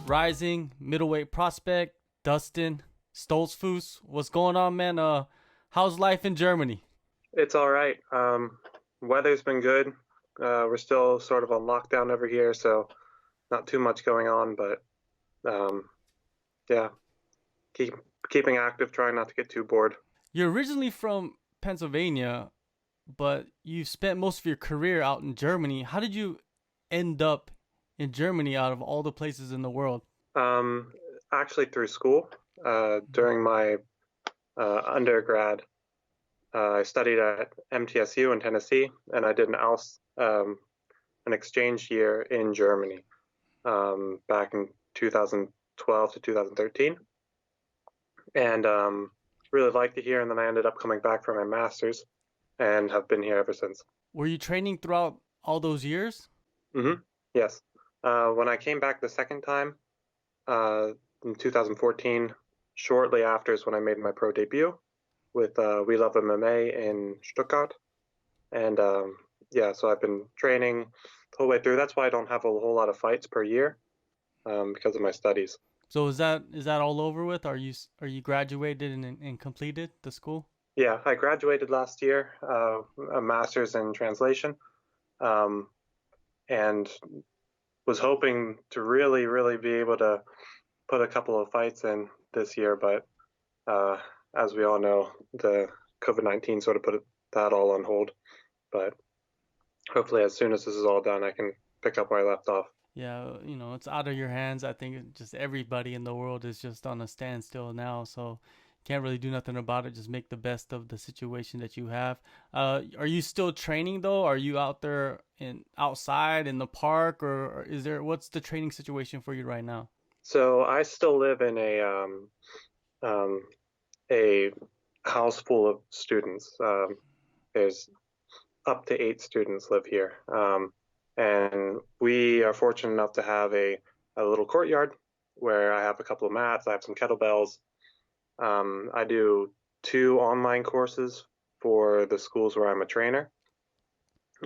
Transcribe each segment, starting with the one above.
rising middleweight prospect, Dustin Stoltzfus. What's going on, man? How's life in Germany? It's all right. Weather's been good. We're still sort of on lockdown over here, so not too much going on, but um, yeah, keep keeping active, trying not to get too bored. You're originally from Pennsylvania, but you spent most of your career out in Germany. How did you end up in Germany out of all the places in the world? Um, Actually, through school, during my undergrad, I studied at MTSU in Tennessee, and I did an exchange year in Germany back in 2012 to 2013. And really liked it here. And then I ended up coming back for my master's and have been here ever since. Were you training throughout all those years? hmm Yes. When I came back the second time uh, in 2014, shortly after is when I made my pro debut with We Love MMA in Stuttgart. And yeah, so I've been training the whole way through. That's why I don't have a whole lot of fights per year because of my studies. So is that all over with? Are you graduated and completed the school? Yeah, I graduated last year, a master's in translation, um, and was hoping to really, really be able to put a couple of fights in this year. But uh, as we all know, the COVID-19 sort of put that all on hold. But hopefully, as soon as this is all done, I can pick up where I left off. Yeah, it's out of your hands. I think just everybody in the world is just on a standstill now, so can't really do nothing about it. Just make the best of the situation that you have. Are you still training though? Are you out there in outside in the park, or is there what's the training situation for you right now? So I still live in um, a house full of students. There's up to 8 students live here. And we are fortunate enough to have a little courtyard where I have a couple of mats, I have some kettlebells. I do 2 online courses for the schools where I'm a trainer.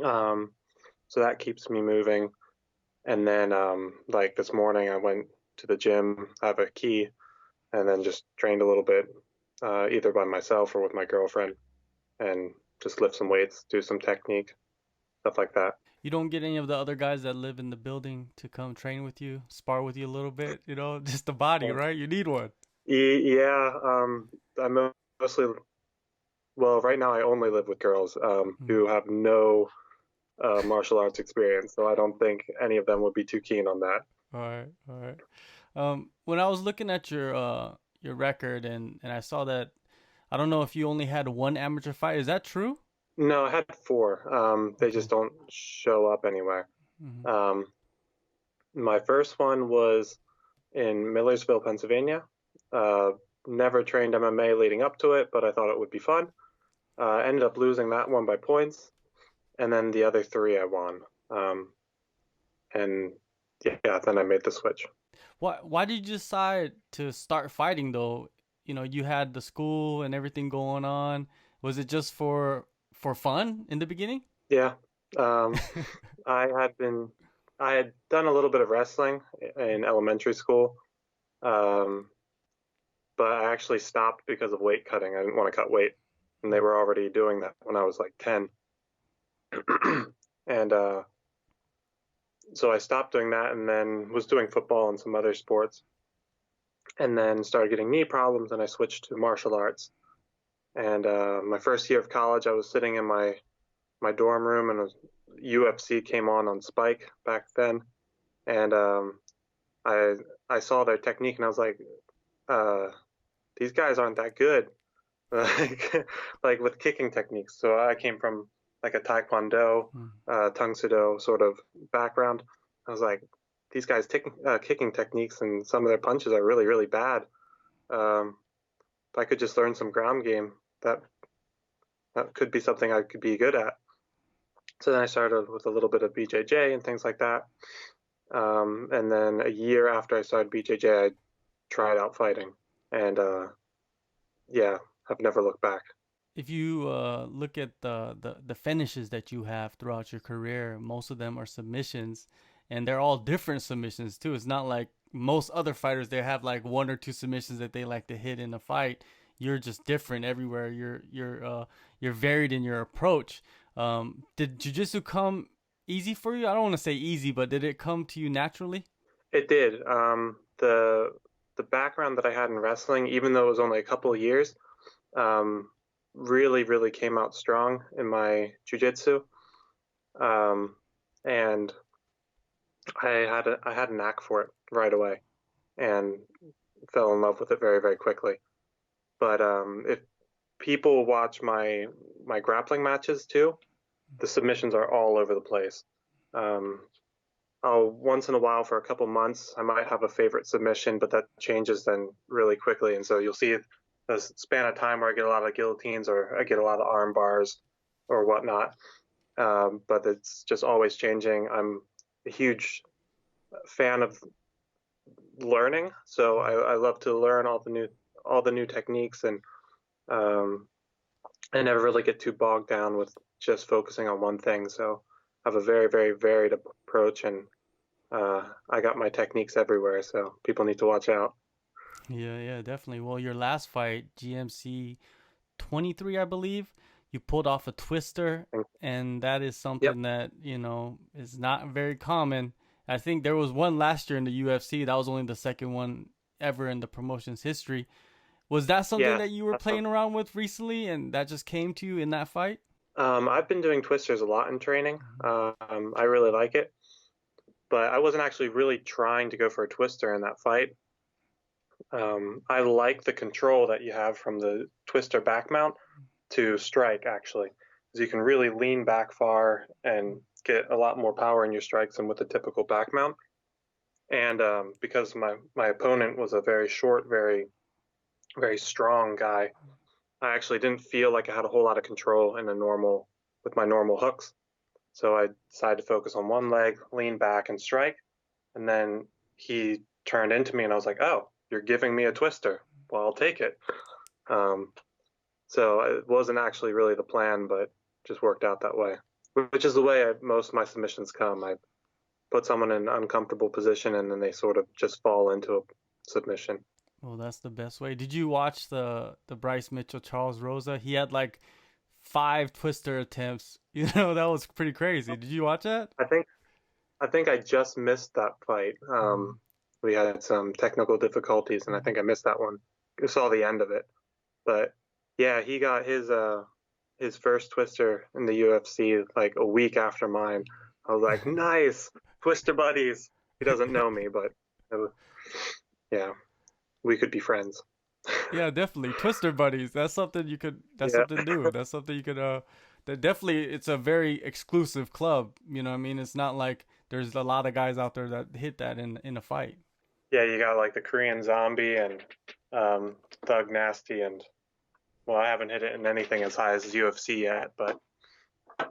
Um, so that keeps me moving. And then, like this morning, I went to the gym, I have a key, and then just trained a little bit, either by myself or with my girlfriend, and just lift some weights, do some technique, stuff like that. You don't get any of the other guys that live in the building to come train with you, spar with you a little bit, just the body, right? You need one. Yeah, I'm mostly, well, right now I only live with girls Mm. who have no martial arts experience, so I don't think any of them would be too keen on that. All right, all right. When I was looking at your record and I saw that I don't know if you only had one amateur fight. Is that true? No, I had 4. They Okay. just don't show up anywhere. Hmm. Um, my first one was in Millersville, Pennsylvania. Uh, Never trained MMA leading up to it, but I thought it would be fun. Ended up losing that one by points, and then the other 3 I won. And yeah, then I made the switch. Why did you decide to start fighting though? You had the school and everything going on. Was it just for fun in the beginning? Yeah, um, I had been, I had done a little bit of wrestling in elementary school, um, but I actually stopped because of weight cutting. I didn't want to cut weight, and they were already doing that when I was like 10. And so I stopped doing that and then was doing football and some other sports, and then started getting knee problems, and I switched to martial arts. And my first year of college, I was sitting in my dorm room, and UFC came on Spike back then, and I I saw their technique, and I was like, uh, these guys aren't that good, like with kicking techniques. So I came from like a Taekwondo, Mm. Tung Sudo sort of background. I was like, these guys kicking techniques and some of their punches are really, really bad. Um, if I could just learn some ground game, that that could be something I could be good at. So then I started with a little bit of BJJ and things like that. And then a year after I started BJJ, I tried out fighting, and yeah, I've never looked back. If you look at the finishes that you have throughout your career, most of them are submissions. and they're all different submissions too. It's not like most other fighters, they have like one or two submissions that they like to hit in a fight. You're just different everywhere. You're varied in your approach. Did jiu-jitsu come easy for you? I don't want to say easy, but did it come to you naturally? It did. The background that I had in wrestling, even though it was only a couple of years, um, really came out strong in my jujitsu. Um, and I had a knack for it right away and fell in love with it very quickly. But if people watch my grappling matches too, the submissions are all over the place. Um, I'll once in a while for a couple months, I might have a favorite submission, but that changes then really quickly. And so you'll see a span of time where I get a lot of guillotines or I get a lot of arm bars or whatnot. But it's just always changing. I'm a huge fan of learning, so I love to learn all the new techniques, and um, I never really get too bogged down with just focusing on one thing. So I have a very varied approach, and I got my techniques everywhere. So people need to watch out. Yeah, yeah, definitely. Well, your last fight, GMC 23, I believe, you pulled off a twister, and that is Yep. something that, is not very common. I think there was one last year in the UFC. That was only the second one ever in the promotion's history. Was that something Yeah. that you were playing around with recently and that just came to you in that fight? I've been doing twisters a lot in training. I really like it, but I wasn't actually really trying to go for a twister in that fight. I like the control that you have from the twister back mount to strike, actually, because you can really lean back far and get a lot more power in your strikes than with a typical back mount. And because my opponent was a very short, very strong guy, I actually didn't feel like I had a whole lot of control in a normal with my normal hooks. So I decided to focus on one leg, lean back, and strike. And then he turned into me, and I was like, "Oh, you're giving me a twister. Well, I'll take it." Um, so it wasn't actually really the plan, but just worked out that way, which is the way most of my submissions come. I put someone in an uncomfortable position, and then they sort of just fall into a submission. Well, that's the best way. Did you watch the Bryce Mitchell Charles Rosa? He had like five twister attempts. That was pretty crazy. Did you watch that? I think I just missed that fight. We had some technical difficulties, and I think I missed that one. I saw the end of it, but yeah, he got his first twister in the UFC like a week after mine. I was like, nice, twister buddies. He doesn't know me, but yeah, we could be friends. Yeah, definitely. Twister buddies. That's something you could. That's Yeah, something new. That's something you could. That definitely. It's a very exclusive club. You know what I mean? It's not like there's a lot of guys out there that hit that in a fight. yeah, you got like the Korean Zombie and Thug Nasty, and well, I haven't hit it in anything as high as UFC yet, but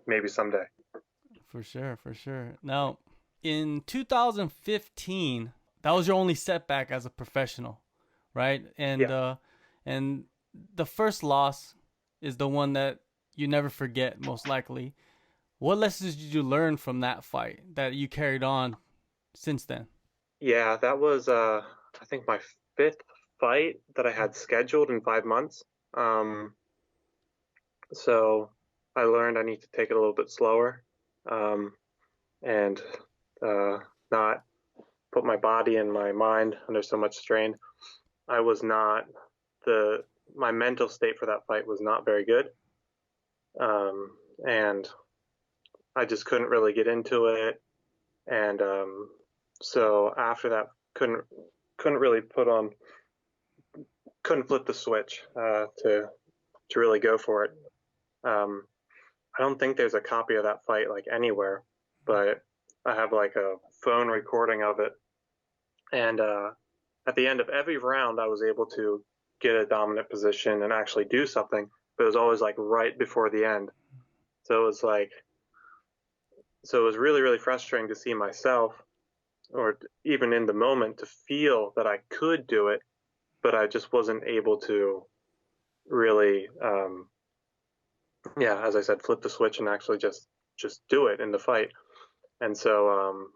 maybe someday. For sure, for sure. Now, in 2015, that was your only setback as a professional, right? Yeah. And the first loss is the one that you never forget, most likely. What lessons did you learn from that fight that you carried on since then? Yeah, that was I think my fifth fight that I had scheduled in 5 months. Um, so I learned I need to take it a little bit slower, um, and uh, not put my body and my mind under so much strain. I was not the My mental state for that fight was not very good, um, and I just couldn't really get into it. And so after that, couldn't really put on couldn't flip the switch to really go for it. Um, I don't think there's a copy of that fight like anywhere, but I have like a phone recording of it. And at the end of every round, I was able to get a dominant position and actually do something, but it was always like right before the end. So it was like, so it was really frustrating to see myself, or even in the moment, to feel that I could do it, but I just wasn't able to really, yeah, as I said, flip the switch and actually just do it in the fight. And so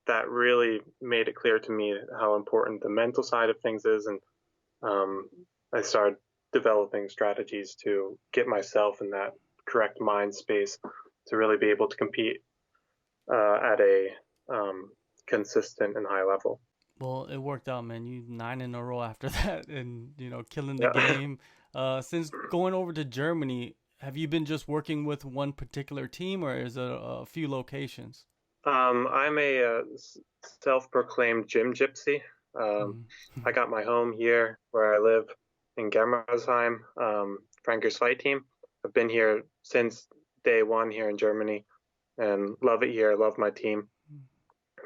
that really made it clear to me how important the mental side of things is, and I started developing strategies to get myself in that correct mind space to really be able to compete at a consistent and high level. Well, it worked out, man. You 9 in a row after that, and killing the Yeah. game. Since going over to Germany, have you been just working with one particular team, or is it a few locations? I'm a self-proclaimed gym gypsy. Um, I got my home here where I live in Germersheim, Franker's fight team. I've been here since day one here in Germany and love it here. Love my team.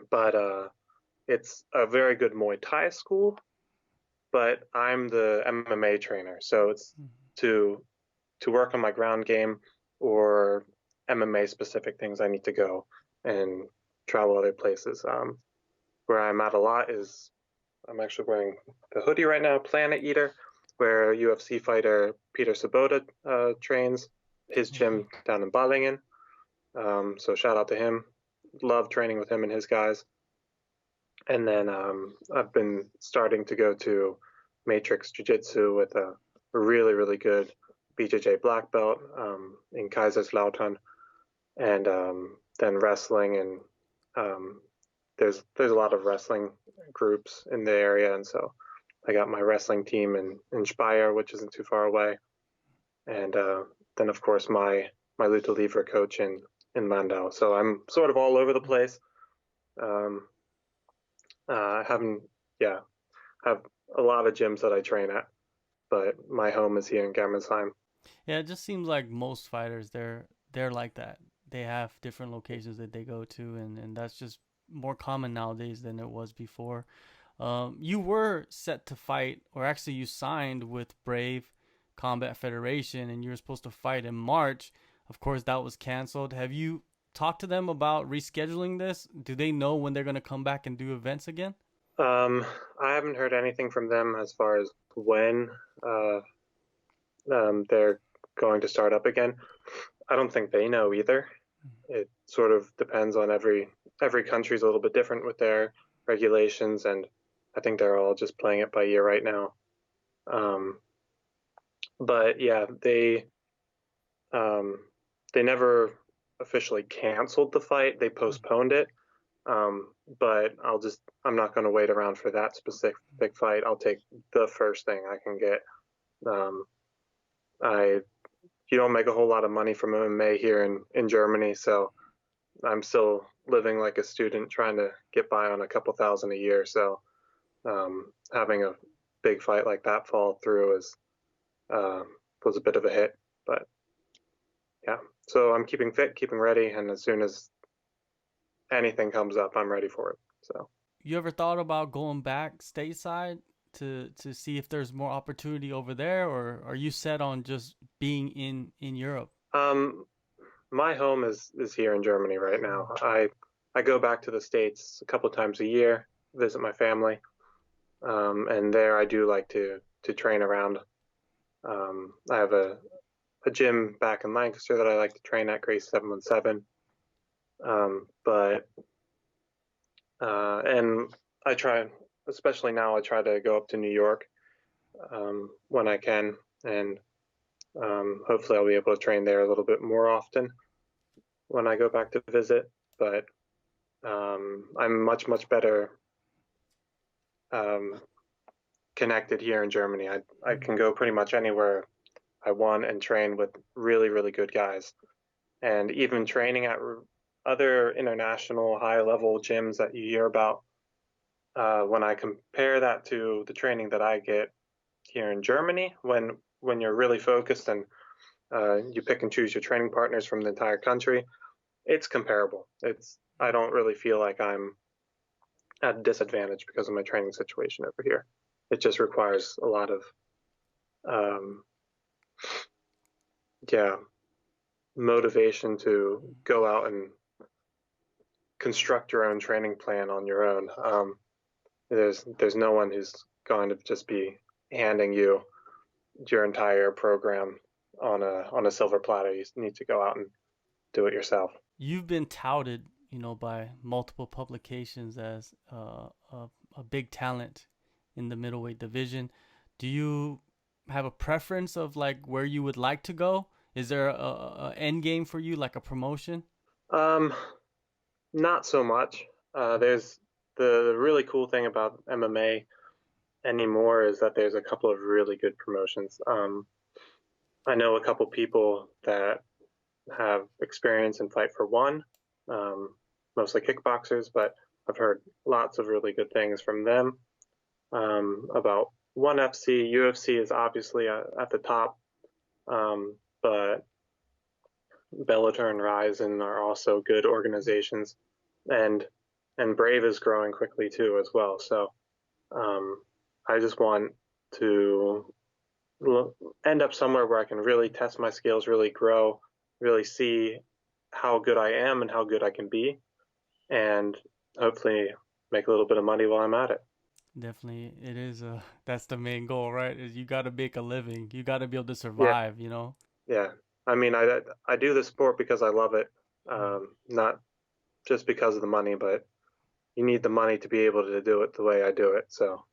But it's a very good Muay Thai school, but I'm the MMA trainer. So it's to work on my ground game or MMA specific things I need to go and travel other places. Where I'm at a lot is I'm actually wearing the hoodie right now, Planet Eater, where UFC fighter Peter Sabota trains. His Okay. gym down in Balingen. So shout out to him. Love training with him and his guys. And then I've been starting to go to Matrix Jiu Jitsu with a really, really good BJJ black belt in Kaiserslautern, and then wrestling. And there's a lot of wrestling groups in the area, and so I got my wrestling team in Speyer, which isn't too far away, and then of course my Luta Livre coach in Landau. So I'm sort of all over the place. Um, haven't yeah have a lot of gyms that I train at, but my home is here in Germersheim. Yeah, it just seems like most fighters they're like that. They have different locations that they go to, and that's just more common nowadays than it was before. You were set to fight, or actually, you signed with Brave Combat Federation, and you were supposed to fight in March. Of course, that was canceled. Have you talked to them about rescheduling this? Do they know when they're going to come back and do events again? Um, I haven't heard anything from them as far as when uh, they're going to start up again. I don't think they know either. It sort of depends on every country's a little bit different with their regulations, and I think they're all just playing it by ear right now. Um, but yeah, um, they never officially canceled the fight. They postponed it. But I'm not going to wait around for that specific fight. I'll take the first thing I can get. Um, I You don't make a whole lot of money from MMA here in Germany, so I'm still living like a student trying to get by on a couple thousand a year. So having a big fight like that fall through uh, was a bit of a hit. But yeah, so I'm keeping fit, keeping ready, and as soon as anything comes up, I'm ready for it. So You ever thought about going back stateside to see if there's more opportunity over there, or are you set on just being in Europe? um, my home is here in Germany right now. I go back to the States a couple times a year, visit my family, and there I do like to train around. I have a gym back in Lancaster that I like to train at, Grace 717. But and I try, especially now, I try to go up to New York when I can, and hopefully I'll be able to train there a little bit more often when I go back to visit. But I'm much better um, connected here in Germany. I can go pretty much anywhere I want and train with really good guys. And even training at other international high level gyms that you hear about, when I compare that to the training that I get here in Germany, when you're really focused and you pick and choose your training partners from the entire country, it's comparable. I don't really feel like I'm at a disadvantage because of my training situation over here. It just requires a lot of um, yeah motivation to go out and construct your own training plan on your own. There's no one who's going to just be handing you your entire program on a silver platter. You need to go out and do it yourself. You've been touted by multiple publications as a big talent in the middleweight division. Do you have a preference of like where you would like to go? Is there a end game for you, like a promotion? Um, Not so much. There's the really cool thing about MMA anymore is that there's a couple of really good promotions. I know a couple people that have experience in Fight for One, um, mostly kickboxers, but I've heard lots of really good things from them about One FC. UFC is obviously at the top, but Bellator and Ryzen are also good organizations, and Brave is growing quickly too as well. So um, I just want to end up somewhere where I can really test my skills, really grow, really see how good I am and how good I can be, and hopefully make a little bit of money while I'm at it. Definitely, it is. That's the main goal, right? Is you got to make a living. You got to be able to Yeah, survive. You know. yeah. I mean, I do the sport because I love it, Mm. not just because of the money, but you need the money to be able to do it the way I do it. So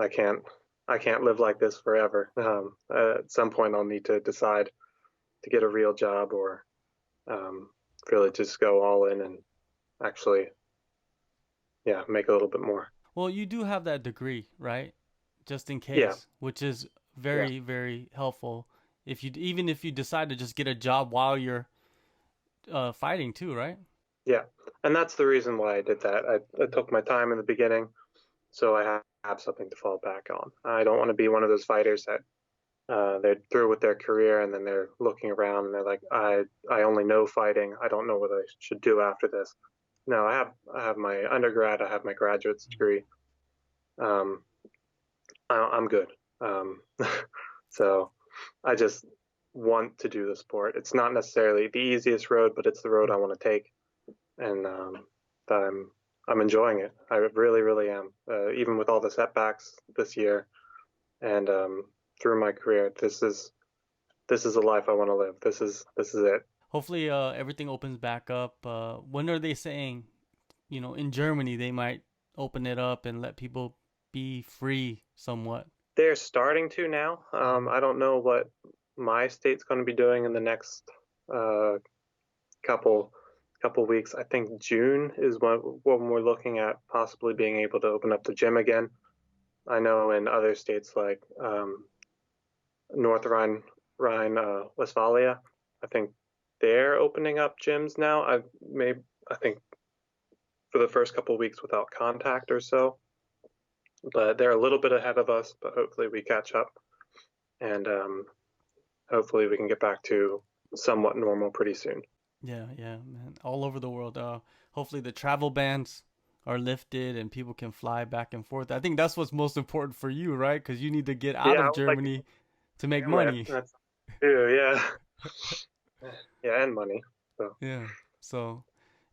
I can't live like this forever. At some point, I'll need to decide to get a real job or um, really just go all in and actually, yeah, make a little bit more. Well, you do have that degree, right? Just in Yeah, case, which is yeah, very, very helpful. If you decide to just get a job while you're fighting too, right? yeah. And that's the reason why I did that. I took my time in the beginning, so I have something to fall back on. I don't want to be one of those fighters that they're through with their career and then they're looking around and they're like, I only know fighting. I don't know what I should do after this. No, I have my undergrad. I have my graduate degree. Um, I'm good. Um, so I just want to do the sport. It's not necessarily the easiest road, but it's the road I want to take, and that I'm enjoying it. I really, really am. Even with all the setbacks this year and through my career, this is a life I want to live. This is it. Hopefully, everything opens back up. When are they saying? In Germany, they might open it up and let people be free somewhat. They're starting to now. Mm. I don't know what my state's going to be doing in the next uh, couple weeks. I think June is when we're looking at possibly being able to open up the gym again. I know in other states like North Rhine Westphalia, I think they're opening up gyms now. I think for the first couple of weeks without contact or so, but they're a little bit ahead of us. But hopefully we catch up, and hopefully we can get back to somewhat normal pretty soon. Yeah, yeah, man. All over the world. Hopefully the travel bans are lifted and people can fly back and forth. I think that's what's most important for you, right? Because you need to get out Yeah, I of would like to Germany to make do it. money. That's too. Yeah, yeah, and money. So Yeah. So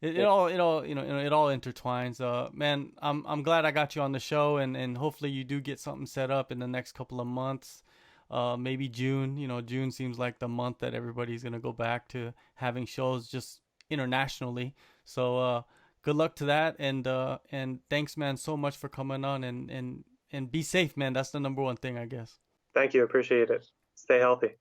it yeah, all it all intertwines. Man, I'm glad I got you on the show, and hopefully you do get something set up in the next couple of months. Maybe June. June seems like the month that everybody's gonna go back to having shows just internationally. So good luck to that, and thanks, man, so much for coming on, and be safe, man. That's the number one thing, I guess. thank you. Appreciate it. Stay healthy.